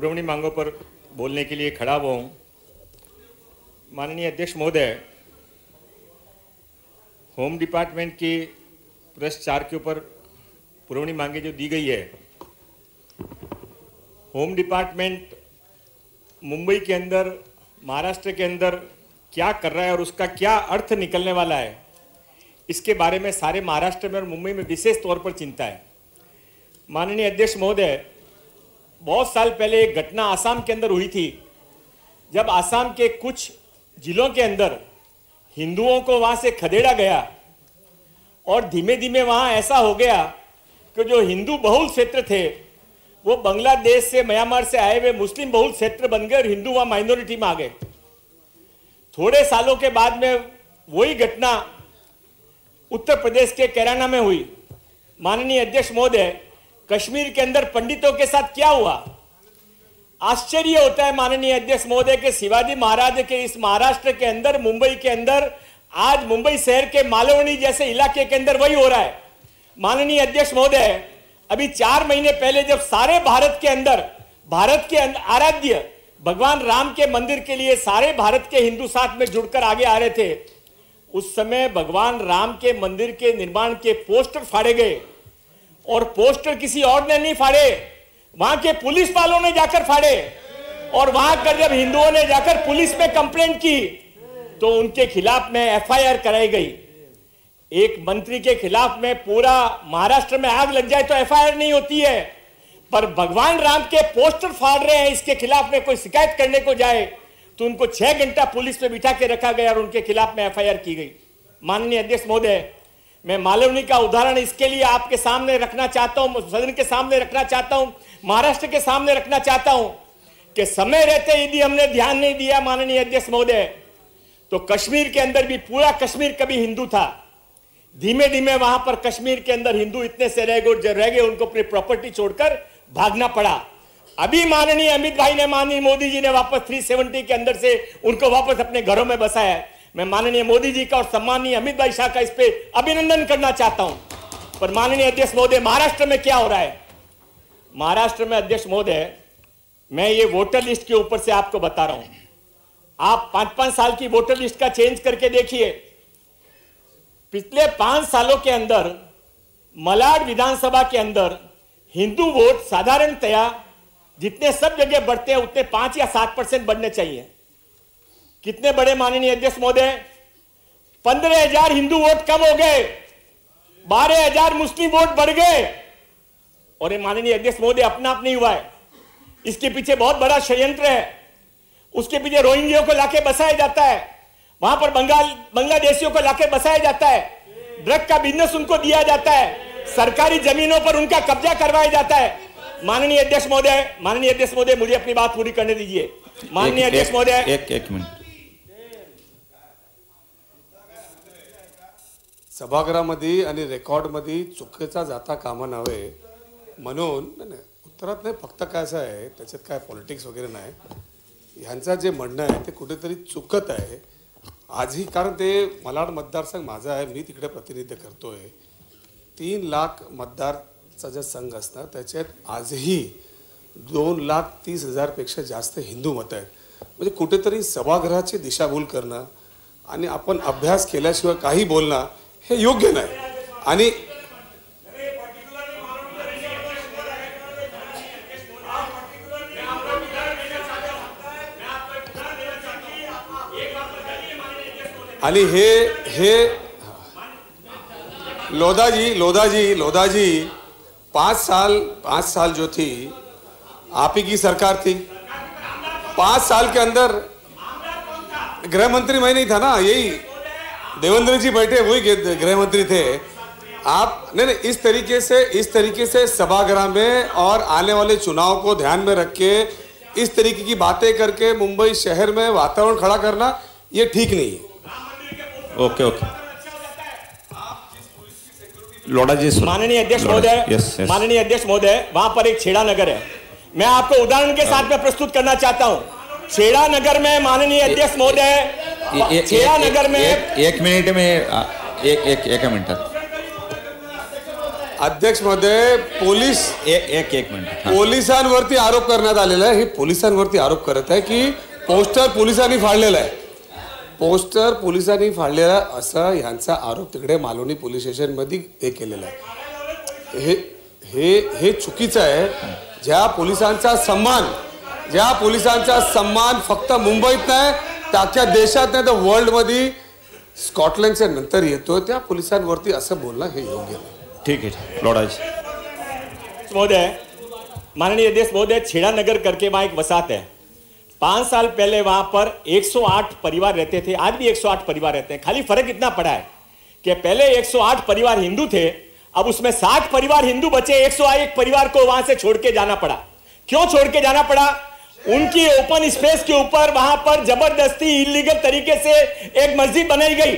पुरवणी मांगों पर बोलने के लिए खड़ा हुआ हूँ। माननीय अध्यक्ष महोदय, होम डिपार्टमेंट की प्रश्न 4 के ऊपर पुरवणी मांगे जो दी गई है, होम डिपार्टमेंट मुंबई के अंदर, महाराष्ट्र के अंदर क्या कर रहा है और उसका क्या अर्थ निकलने वाला है, इसके बारे में सारे महाराष्ट्र में और मुंबई में विशेष तौर पर चिंता है। माननीय अध्यक्ष महोदय, बहुत साल पहले एक घटना आसाम के अंदर हुई थी, जब आसाम के कुछ जिलों के अंदर हिंदुओं को वहां से खदेड़ा गया और धीमे धीमे वहां ऐसा हो गया कि जो हिंदू बहुल क्षेत्र थे वो बांग्लादेश से, म्यांमार से आए हुए मुस्लिम बहुल क्षेत्र बन गए और हिंदू वहां माइनॉरिटी में आ गए। थोड़े सालों के बाद में वही घटना उत्तर प्रदेश के कैराना में हुई। माननीय अध्यक्ष महोदय, कश्मीर के अंदर पंडितों के साथ क्या हुआ? आश्चर्य होता है माननीय अध्यक्ष महोदय के शिवाजी महाराज के इस महाराष्ट्र के अंदर, मुंबई के अंदर, आज मुंबई शहर के मालवनी जैसे इलाके के अंदर वही हो रहा है। माननीय अध्यक्ष महोदय, अभी 4 महीने पहले जब सारे भारत के अंदर, भारत के आराध्य भगवान राम के मंदिर के लिए सारे भारत के हिंदू साथ में जुड़कर आगे आ रहे थे, उस समय भगवान राम के मंदिर के निर्माण के पोस्टर फाड़े गए और पोस्टर किसी और ने नहीं फाड़े, वहां के पुलिस वालों ने जाकर फाड़े। और वहां कर जब हिंदुओं ने जाकर पुलिस में कंप्लेंट की तो उनके खिलाफ में एफआईआर कराई गई। एक मंत्री के खिलाफ में पूरा महाराष्ट्र में आग लग जाए तो एफआईआर नहीं होती है, पर भगवान राम के पोस्टर फाड़ रहे हैं, इसके खिलाफ में कोई शिकायत करने को जाए तो उनको 6 घंटा पुलिस में बिठा के रखा गया और उनके खिलाफ में एफआईआर की गई। माननीय अध्यक्ष महोदय, मैं मालवनी का उदाहरण इसके लिए आपके सामने रखना चाहता हूं, सदन के सामने रखना चाहता हूं, महाराष्ट्र के सामने रखना चाहता हूं कि समय रहते यदि हमने ध्यान नहीं दिया माननीय अध्यक्ष महोदय, तो कश्मीर के अंदर भी पूरा कश्मीर कभी हिंदू था, धीमे धीमे वहां पर कश्मीर के अंदर हिंदू इतने से रह गए उनको अपनी प्रॉपर्टी छोड़कर भागना पड़ा। अभी माननीय अमित भाई ने, माननीय मोदी जी ने वापस 370 के अंदर से उनको वापस अपने घरों में बसाया है। मैं माननीय मोदी जी का और सम्माननीय अमित भाई शाह का इस पे अभिनंदन करना चाहता हूं। पर माननीय अध्यक्ष महोदय, महाराष्ट्र में क्या हो रहा है? महाराष्ट्र में अध्यक्ष महोदय, मैं ये वोटर लिस्ट के ऊपर से आपको बता रहा हूं, आप 5-5 साल की वोटर लिस्ट का चेंज करके देखिए। पिछले 5 सालों के अंदर मलाड विधानसभा के अंदर हिंदू वोट साधारणतया जितने सब जगह बढ़ते हैं उतने 5 या 7% बढ़ने चाहिए। कितने बड़े माननीय अध्यक्ष महोदय? 15,000 हिंदू वोट कम हो गए, 12,000 मुस्लिम वोट बढ़ गए। और ये माननीय अध्यक्ष महोदय अपना आप नहीं हुआ है, इसके पीछे बहुत बड़ा षड्यंत्र है। उसके पीछे रोहिंग्याओं को लाके बसाया जाता है, वहां पर बांग्लादेशियों को लाके बसाया जाता है, ड्रग का बिजनेस उनको दिया जाता है, सरकारी जमीनों पर उनका कब्जा करवाया जाता है। माननीय अध्यक्ष महोदय, मुझे अपनी बात पूरी करने दीजिए। माननीय अध्यक्ष महोदय, एक मिनट। सभागृहामध्ये आणि रेकॉर्डमध्ये चुकीचा जाता कामा नये म्हणून उत्तरात नाही, फक्त काय असं आहे, त्याच्यात काय पॉलिटिक्स वगैरे नाही, ह्यांचं जे म्हणणं आहे ते कुठेतरी चुकत आहे आजही। कारण ते मलाड मतदारसंघ माझा आहे, मी तिकडे प्रतिनिधित्व करतोय। 3 लाख मतदारचा जो संघ असणार त्याच्यात आजही 2,30,000 पेक्षा जास्त हिंदू मत आहेत। म्हणजे कुठेतरी सभागृहाची दिशाभूल करणं आणि आपण अभ्यास केल्याशिवाय काही बोलणं हे योग्य नाही। आणि हे लोधाजी 5 साल जो थी आप ही की सरकार थी, 5 साल के अंदर गृह मंत्री मैं नहीं था ना, यही देवेंद्र जी बैठे वही गृह मंत्री थे आप। नहीं, इस तरीके से सभागृह में और आने वाले चुनाव को ध्यान में रख के इस तरीके की बातें करके मुंबई शहर में वातावरण खड़ा करना ये ठीक नहीं है। ओके। लोढ़ा जी, माननीय अध्यक्ष महोदय, माननीय अध्यक्ष महोदय, वहां पर एक छेड़ा नगर है, मैं आपको उदाहरण के साथ में प्रस्तुत करना चाहता हूं। छेड़ा नगर में माननीय अध्यक्ष महोदय, छेड़ा नगर में एक मिनट में एक मिनट अध्यक्ष महोदय पोलीस एक मिनिट. पोलिसांवरती आरोप करण्यात आलेला आहे. हे पोलिसांवरती आरोप करत आहे की पोस्टर पोलिसांनी फाडलेला आहे. पोस्टर पोलिसांनी फाडलेला असा ह्यांचा आरोप तिकडे मालवणी पोलीस स्टेशन मध्ये हे केलेला आहे. हे हे हे चुकीचं आहे. ज्या पोलिसांचा सन्मान फक्त मुंबईत नाही तर अख्ख्या देशात नाही तर वर्ल्ड मध्ये स्कॉटलैंडच्या नंतर येतो त्या पोलिसांवरती असं बोलणं हे योग्य नाही. ठीक है लोढ़ाजी. महोदय, माननीय अध्यक्ष महोदय, छेड़ा नगर करके वहाँ एक वसाहत है. 5 साल पहले वहाँ पर 108 परिवार रहते थे. आज भी 108 परिवार रहते हैं. खाली फर्क इतना पड़ा है कि पहले 108 परिवार हिंदू थे, अब उसमें 60 परिवार हिंदू बचे. 101 परिवार को वहां से छोड़ के जाना पड़ा. क्यों छोड़ के जाना पड़ा? उनकी ओपन स्पेस के ऊपर वहां पर जबरदस्ती इलीगल तरीके से एक मस्जिद बनाई गई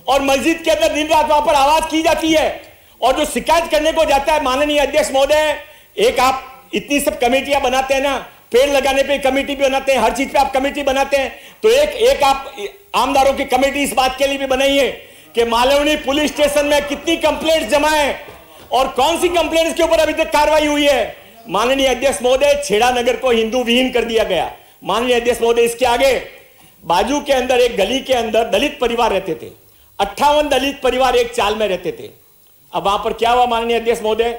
और मस्जिद के अंदर दिन रात वहां पर आवाज की जाती है. और जो शिकायत करने को जाता है, माननीय अध्यक्ष महोदय, एक आप इतनी सब कमेटियां बनाते हैं ना, पेड़ लगाने पे कमेटी भी बनाते हैं, हर चीज पे आप कमेटी बनाते हैं, तो एक आप आमदारों की कमेटी इस बात के लिए भी बनाई है कि मालवनी पुलिस स्टेशन में कितनी कंप्लेंट जमा है और कौन सी कंप्लेंट के ऊपर अभी तक कार्रवाई हुई है. माननीय अध्यक्ष महोदय, छेड़ा नगर को हिंदू विहीन कर दिया गया. माननीय अध्यक्ष महोदय, इसके आगे बाजू के अंदर एक गली के अंदर दलित परिवार रहते थे. 58 दलित परिवार एक चाल में रहते थे. अब वहां पर क्या हुआ माननीय अध्यक्ष महोदय?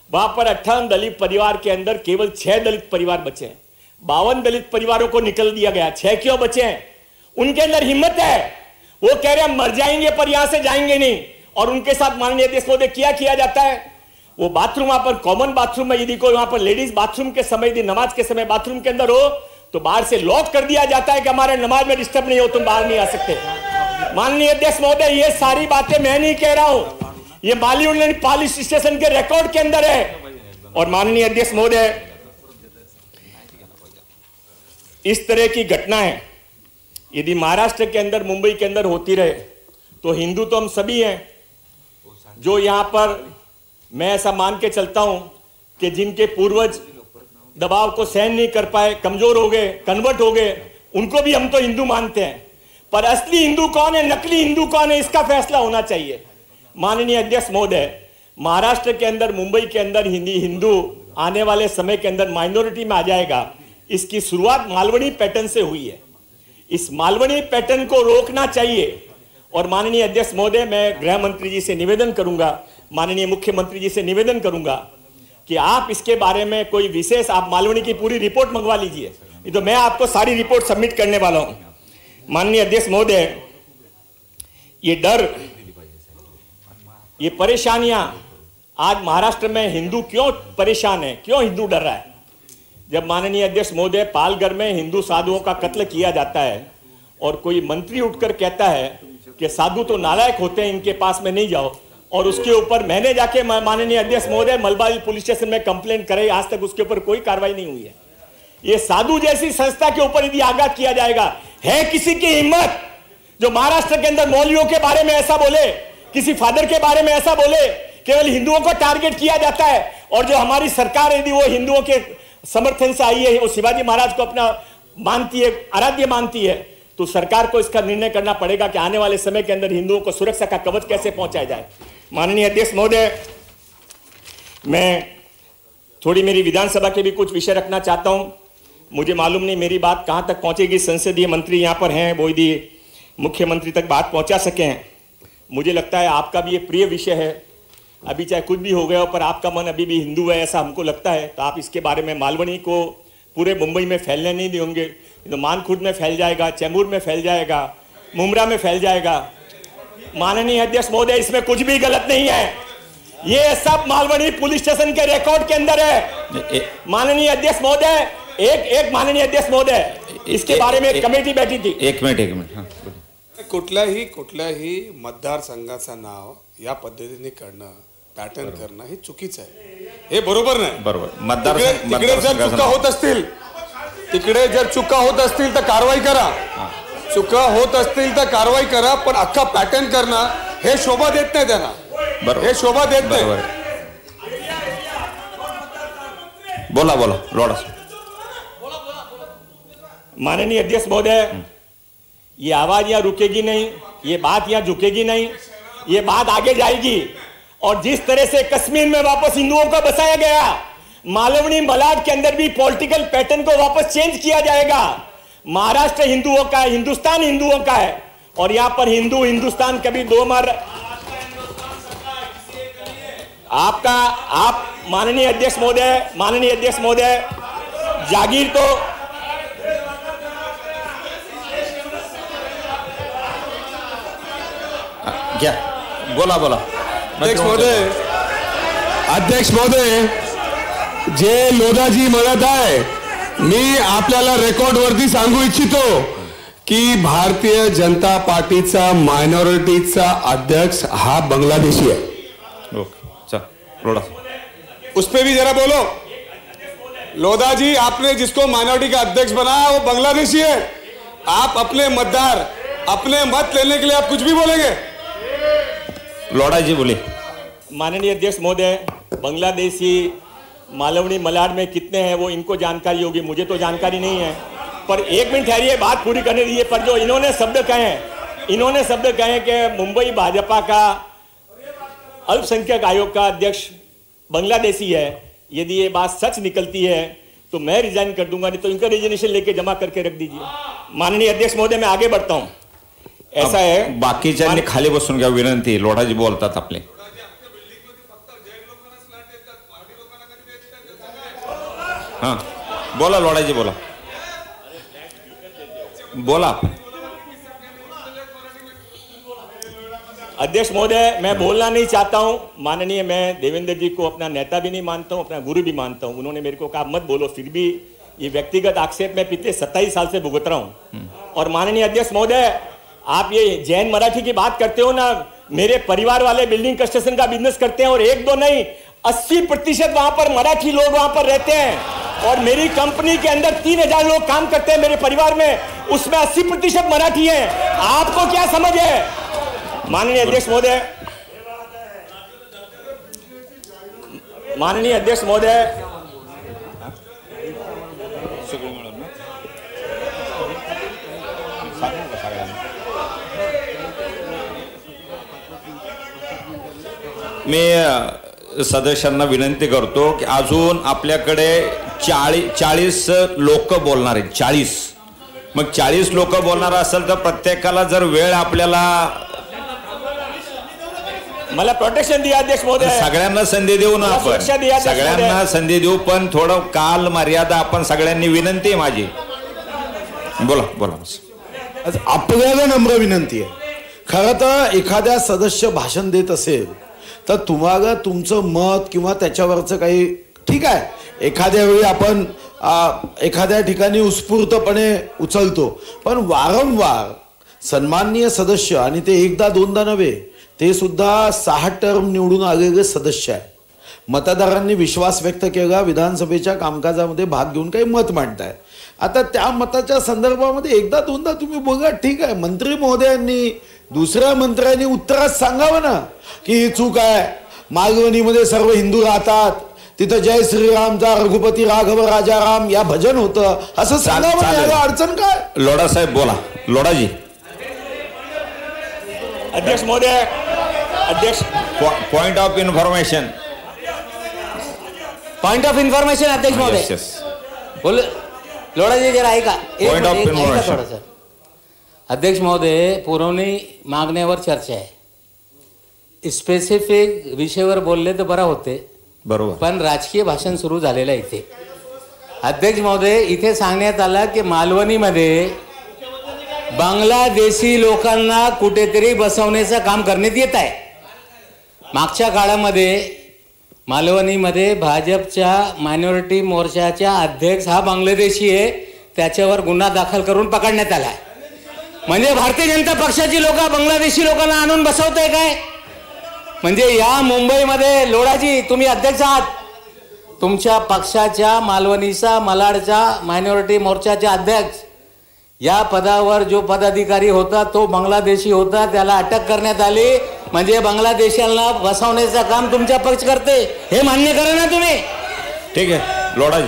वहां पर 58 दलित परिवार के अंदर केवल 6 दलित परिवार बचे हैं. 52 दलित परिवारों को निकल दिया गया. 6 क्यों बचे हैं? उनके अंदर हिम्मत है, वो कह रहे हैं मर जाएंगे पर यहां से जाएंगे नहीं. और उनके साथ माननीय अध्यक्ष महोदय क्या किया जाता है? वो बाथरूम वहां पर कॉमन बाथरूम में यदि कोई वहां पर लेडीज बाथरूम के समय, यदि नमाज के समय बाथरूम के अंदर हो तो बाहर से लॉक कर दिया जाता है कि हमारे नमाज में डिस्टर्ब नहीं हो, तुम बाहर नहीं आ सकते. माननीय अध्यक्ष महोदय, ये सारी बातें मैं नहीं कह रहा हूं, ये मालवनी पुलिस स्टेशन के रिकॉर्ड के अंदर है. और माननीय अध्यक्ष महोदय, इस तरह की घटनाएं यदि महाराष्ट्र के अंदर, मुंबई के अंदर होती रहे तो हिंदू तो हम सभी हैं. जो यहां पर मैं ऐसा मान के चलता हूं कि जिनके पूर्वज दबाव को सहन नहीं कर पाए, कमजोर हो गए, कन्वर्ट हो गए, उनको भी हम तो हिंदू मानते हैं. पर असली हिंदू कौन है, नकली हिंदू कौन है, इसका फैसला होना चाहिए. माननीय अध्यक्ष महोदय, महाराष्ट्र के अंदर, मुंबई के अंदर हिंदू आने वाले समय के अंदर माइनॉरिटी में आ जाएगा. इसकी शुरुआत मालवनी पैटर्न से हुई है. इस मालवनी पैटर्न को रोकना चाहिए. और माननीय अध्यक्ष महोदय, मैं गृह मंत्री जी से निवेदन करूंगा, माननीय मुख्यमंत्री जी से निवेदन करूंगा कि आप इसके बारे में कोई विशेष, आप मालवनी की पूरी रिपोर्ट मंगवा लीजिए. तो मैं आपको सारी रिपोर्ट सबमिट करने वाला हूं. माननीय अध्यक्ष महोदय, ये डर, ये परेशानियां, आज महाराष्ट्र में हिंदू क्यों परेशान है, क्यों हिंदू डर रहा है? जब माननीय अध्यक्ष महोदय, पालघर में हिंदू साधुओं का कत्ल किया जाता है और कोई मंत्री उठकर कहता है कि साधु तो नालायक होते हैं, इनके पास में नहीं जाओ, और उसके ऊपर मैंने जाके माननीय अध्यक्ष महोदय मलबारी पुलिस स्टेशन में कंप्लेंट कराई, आज तक उसके ऊपर कोई कार्रवाई नहीं हुई है. ये साधु जैसी संस्था के ऊपर यदि आघात किया जाएगा, है किसी की हिम्मत जो महाराष्ट्र के अंदर मौलवियों के बारे में ऐसा बोले, किसी फादर के बारे में ऐसा बोले? केवल हिंदुओं को टारगेट किया जाता है. और जो हमारी सरकार यदि वो हिंदुओं के समर्थन से आई है, वो शिवाजी महाराज को अपना मानती है, आराध्य मानती है, तो सरकार को इसका निर्णय करना पड़ेगा कि आने वाले समय के अंदर हिंदुओं को सुरक्षा का कवच कैसे पहुंचाया जाए. माननीय अध्यक्ष महोदय, मैं थोड़ी मेरी विधानसभा के भी कुछ विषय रखना चाहता हूं. मुझे मालूम नहीं मेरी बात कहां तक पहुंचेगी. संसदीय मंत्री यहां पर हैं, वो यदि मुख्यमंत्री तक बात पहुंचा सके हैं. मुझे लगता है आपका भी ये प्रिय विषय है. अभी चाहे कुछ भी हो गया हो, पर आपका मन अभी भी हिंदू है, ऐसा हमको लगता है. तो आप इसके बारे में मालवनी को पूरे मुंबई में फैलने नहीं देंगे. तो मानखुर्द में फैल जाएगा, चैम्बूर में फैल जाएगा, मुमरा में फैल जाएगा. माननीय अध्यक्ष महोदय, इसमें कुछ भी गलत नहीं है. ये सब मालवनी पुलिस स्टेशन के रिकॉर्ड के अंदर है. माननीय अध्यक्ष महोदय, एक माननीय अध्यक्ष महोदय, इसके बारे में एक कमेटी बैठी थी. एक मिनिट. कुठल्याही मतदारसंघाचं नाव या पद्धतीने करणं, पॅटर्न करणं हे चुकीचं आहे. हे बरोबर नाही. बरोबर. तिकडे जर चुका होत असतील, तिकडे जर चुका होत असतील तर कारवाई करा. चुका होत असतील तर कारवाई करा, पण अख्खा पॅटर्न करणं हे शोभा देत नाही त्यांना. हे शोभा देत नाही. बोला लोढ़ा. माननीय अध्यक्ष महोदय, ये आवाज यहाँ रुकेगी नहीं, ये बात यहाँ झुकेगी नहीं, ये बात आगे जाएगी. और जिस तरह से कश्मीर में वापस हिंदुओं को बसाया गया, मालवनी मलाड के अंदर भी पॉलिटिकल पैटर्न को वापस चेंज किया जाएगा। महाराष्ट्र हिंदुओं का है, हिंदुस्तान हिंदुओं का है, और यहां पर हिंदू हिंदुस्तान कभी दो मार। आप माननीय अध्यक्ष महोदय जागीर तो क्या बोला अध्यक्ष महोदय जे लोधाजी म्हणत आहे, मी आपल्याला रेकॉर्ड वरती सांगू इच्छितो की भारतीय जनता पार्टीचा मायनॉरिटीचा अध्यक्ष हा बांग्लादेशी है। ओके चल लोड़ा उस पे भी जरा बोलो। लोधा जी, आपने जिसको माइनॉरिटी का अध्यक्ष बनाया वो बांग्लादेशी है। आप अपने मतदार, अपने मत लेने के लिए आप कुछ भी बोलेंगे। लोड़ा जी बोले। माननीय अध्यक्ष महोदय, बांग्लादेशी मालवनी मलाड में कितने हैं वो इनको जानकारी होगी, मुझे तो जानकारी नहीं है। पर एक मिनट ठहरिए, बात पूरी करने दीजिए। पर जो इन्होंने शब्द कहे कि मुंबई भाजपा का अल्पसंख्यक आयोग का अध्यक्ष बांग्लादेशी है, यदि ये बात सच निकलती है तो मैं रिजाइन कर दूंगा, नहीं तो इनका रिजिग्नेशन लेके जमा करके रख दीजिए। माननीय अध्यक्ष महोदय, मैं आगे बढ़ता हूं। ऐसा है, बाकीच्यांनी खाली बसून घ्या, विनंती। लोढाजी बोलतात आपले। हाँ बोला लोढाजी, बोला। अध्यक्ष महोदय, मैं बोलना नहीं चाहता हूं। माननीय, मैं देवेंद्र जी को अपना नेता भी नहीं मानता हूं, अपना गुरु भी मानता हूं। उन्होंने मेरे को कहा मत बोलो, फिर भी ये व्यक्तिगत आक्षेप मैं पिछले 27 साल से भुगत रहा हूं। और माननीय अध्यक्ष महोदय, आप ये जैन मराठी की बात करते हो ना, मेरे परिवार वाले बिल्डिंग कंस्ट्रक्शन का बिजनेस करते हैं, और 1-2 नहीं 80% वहां पर मराठी लोग वहां पर रहते हैं। और मेरी कंपनी के अंदर 3000 लोग काम करते हैं मेरे परिवार में, उसमें 80% मराठी है। आपको क्या समझ है? माननीय अध्यक्ष महोदय, मी सदस्यांना विनंती करतो की अजून आपल्याकडे 40 लोक बोलणार आहेत। 40 मग 40 लोक बोलणार असेल तर प्रत्येकाला जर वेळ आपल्याला मला प्रोटेक्शन दिया अध्यक्ष महोदय, सगळ्यांना संधी देऊ ना आपण, सगळ्यांना संधी देऊ, पण थोडं काल मर्यादा आपण सगळ्यांनी विनंती आहे माझी। बोला। आपल्याला नम्र विनंती आहे, खरं तर एखाद्या सदस्य भाषण देत असेल तर तुम्हाला तुमचं मत किंवा त्याच्यावरचं काही ठीक आहे, एखाद्या वेळी आपण एखाद्या ठिकाणी उत्स्फूर्तपणे उचलतो, पण वारंवार सन्माननीय सदस्य, आणि ते एकदा दोनदा नव्हे, ते सुद्धा 6 टर्म निवडून आलेले सदस्य आहे, मतदारांनी विश्वास व्यक्त केला, विधानसभेच्या कामकाजामध्ये भाग घेऊन काही मत मांडताय। आता त्या मताच्या संदर्भामध्ये एकदा दोनदा तुम्ही बघा, ठीक आहे, मंत्री महोदयांनी दुसऱ्या मंत्र्यांनी उत्तरात सांगावं ना की ही चूक आहे, मालवणीमध्ये सर्व हिंदू राहतात, तिथं जय श्रीरामचा रघुपती राघव राजाराम या भजन होतं, असं सांगावं, याला अडचण काय? लोढा साहेब बोला। लोढाजी। अध्यक्ष महोदय, पॉइंट ऑफ इन्फॉर्मेशन अध्यक्ष महोदय बोल। लोढाजी जरा ऐका, पॉइंट ऑफ इन्फॉर्मेशन। अध्यक्ष महोदय, पुरवणी मागण्यावर चर्चा आहे, स्पेसिफिक विषयावर बोलले तर बरं होते, बरोबर, पण राजकीय भाषण सुरू झालेलं आहे इथे। अध्यक्ष महोदय, इथे सांगण्यात आलं की मालवणीमध्ये बांगलादेशी लोकांना कुठेतरी बसवण्याचं काम करण्यात येत आहे। मागच्या काळामध्ये मालवणीमध्ये भाजपच्या मायनॉरिटी मोर्चाच्या अध्यक्ष हा बांगलादेशी आहे, त्याच्यावर गुन्हा दाखल करून पकडण्यात आला आहे। म्हणजे भारतीय जनता पक्षाची लोक बांगलादेशी लोकांना आणून बसवतंय काय? म्हणजे या मुंबईमध्ये लोढाजी तुम्ही अध्यक्ष आहात, तुमच्या पक्षाच्या मालवणीचा मलाडचा मायनॉरिटी मोर्चाचा अध्यक्ष, या पदावर जो पदाधिकारी होता तो बांगलादेशी होता, त्याला अटक करण्यात आली, म्हणजे बांगलादेशाला बसवण्याचं काम तुमचा पक्ष करते, हे मान्य करा ना तुम्ही। ठीक आहे लोढाजी।